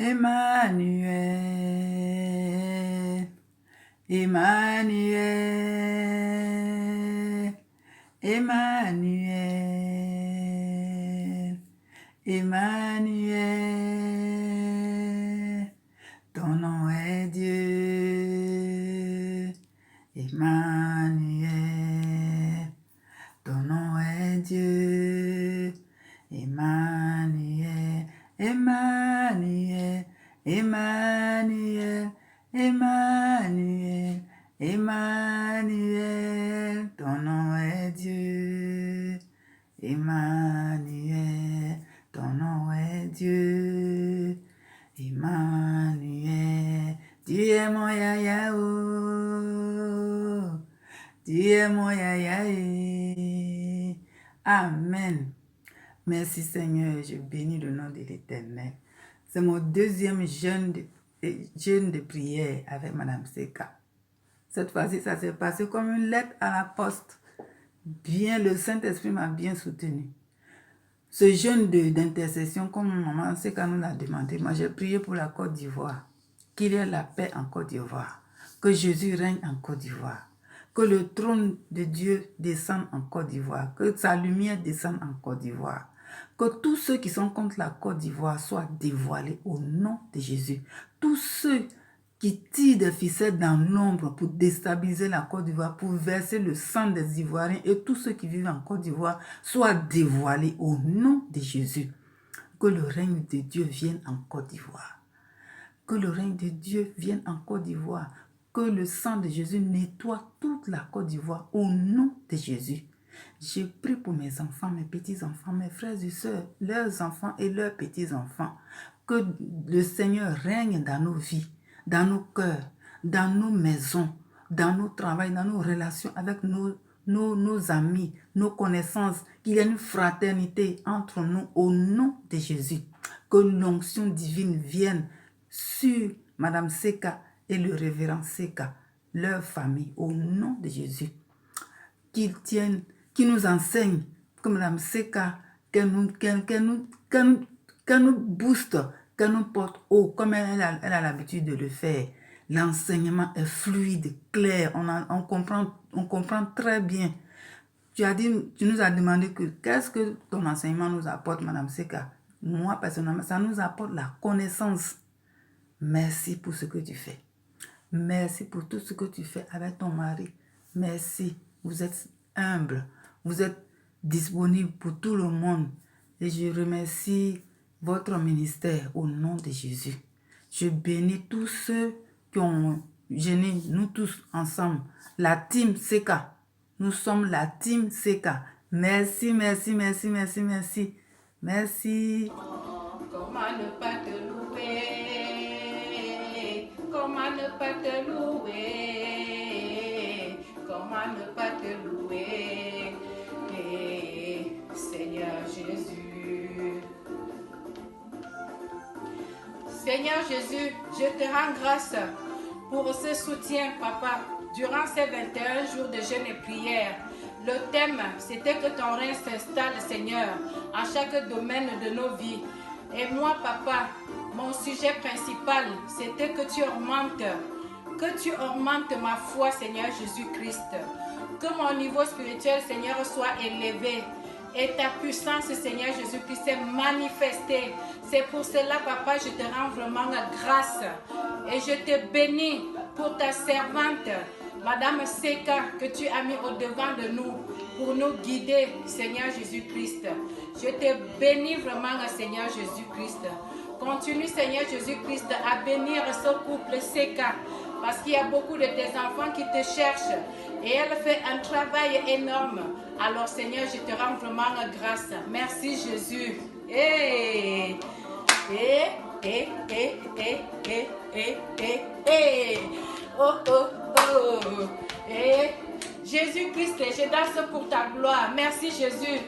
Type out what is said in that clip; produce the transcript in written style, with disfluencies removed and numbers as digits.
Emmanuel, Emmanuel, Emmanuel, Emmanuel, ton nom est Dieu. Emmanuel, ton nom est Dieu. Emmanuel, Emmanuel, Emmanuel, Emmanuel, Emmanuel, ton nom est Dieu. Emmanuel, ton nom est Dieu. Emmanuel, Dieu est mon yaya, oh. Dieu est mon yaya, eh. Amen. Merci Seigneur, je bénis le nom de l'Éternel. C'est mon deuxième jeûne de prière avec Madame Seka. Cette fois-ci, ça s'est passé comme une lettre à la poste. Bien, le Saint-Esprit m'a bien soutenu. Ce jeûne d'intercession, comme Maman Seka nous l'a demandé, moi j'ai prié pour la Côte d'Ivoire. Qu'il y ait la paix en Côte d'Ivoire. Que Jésus règne en Côte d'Ivoire. Que le trône de Dieu descende en Côte d'Ivoire. Que sa lumière descende en Côte d'Ivoire. Que tous ceux qui sont contre la Côte d'Ivoire soient dévoilés au nom de Jésus. Tous ceux qui tirent des ficelles dans l'ombre pour déstabiliser la Côte d'Ivoire, pour verser le sang des Ivoiriens et tous ceux qui vivent en Côte d'Ivoire soient dévoilés au nom de Jésus. Que le règne de Dieu vienne en Côte d'Ivoire. Que le règne de Dieu vienne en Côte d'Ivoire. Que le sang de Jésus nettoie toute la Côte d'Ivoire au nom de Jésus. Je prie pour mes enfants, mes petits-enfants, mes frères et sœurs, leurs enfants et leurs petits-enfants. Que le Seigneur règne dans nos vies, dans nos cœurs, dans nos maisons, dans nos travails, dans nos relations avec nos amis, nos connaissances. Qu'il y ait une fraternité entre nous au nom de Jésus. Que l'onction divine vienne sur Madame Seka et le révérend Seka, leur famille, au nom de Jésus. Qu'ils nous enseignent, comme Madame Seka, qu'elle nous booste, qu'elle nous porte haut, comme elle a l'habitude de le faire. L'enseignement est fluide, clair, on comprend très bien. Tu nous as demandé qu'est-ce que ton enseignement nous apporte, Madame Seka. Moi, personnellement, ça nous apporte la connaissance. Merci pour ce que tu fais. Merci pour tout ce que tu fais avec ton mari. Merci. Vous êtes humble. Vous êtes disponible pour tout le monde. Et je remercie votre ministère au nom de Jésus. Je bénis tous ceux qui ont gêné, nous tous ensemble. La team Seka. Nous sommes la team Seka. Merci, merci, merci, merci, merci. Merci. Comment ne pas te louer? Comment ne pas te louer? Comment ne pas te louer? Seigneur Jésus. Seigneur Jésus, je te rends grâce pour ce soutien, Papa, durant ces 21 jours de jeûne et prière. Le thème, c'était que ton règne s'installe, Seigneur, à chaque domaine de nos vies. Et moi, Papa, mon sujet principal, c'était que tu augmentes ma foi, Seigneur Jésus-Christ. Que mon niveau spirituel, Seigneur, soit élevé. Et ta puissance, Seigneur Jésus-Christ, est manifestée. C'est pour cela, Papa, je te rends vraiment grâce. Et je te bénis pour ta servante, Madame Seka, que tu as mis au devant de nous pour nous guider, Seigneur Jésus-Christ. Je te bénis vraiment, Seigneur Jésus-Christ. Continue, Seigneur Jésus-Christ, à bénir ce couple Seka, parce qu'il y a beaucoup de tes enfants qui te cherchent et elle fait un travail énorme. Alors, Seigneur, je te rends vraiment grâce. Merci, Jésus. Oh, oh, oh. Jésus-Christ, je danse pour ta gloire. Merci, Jésus.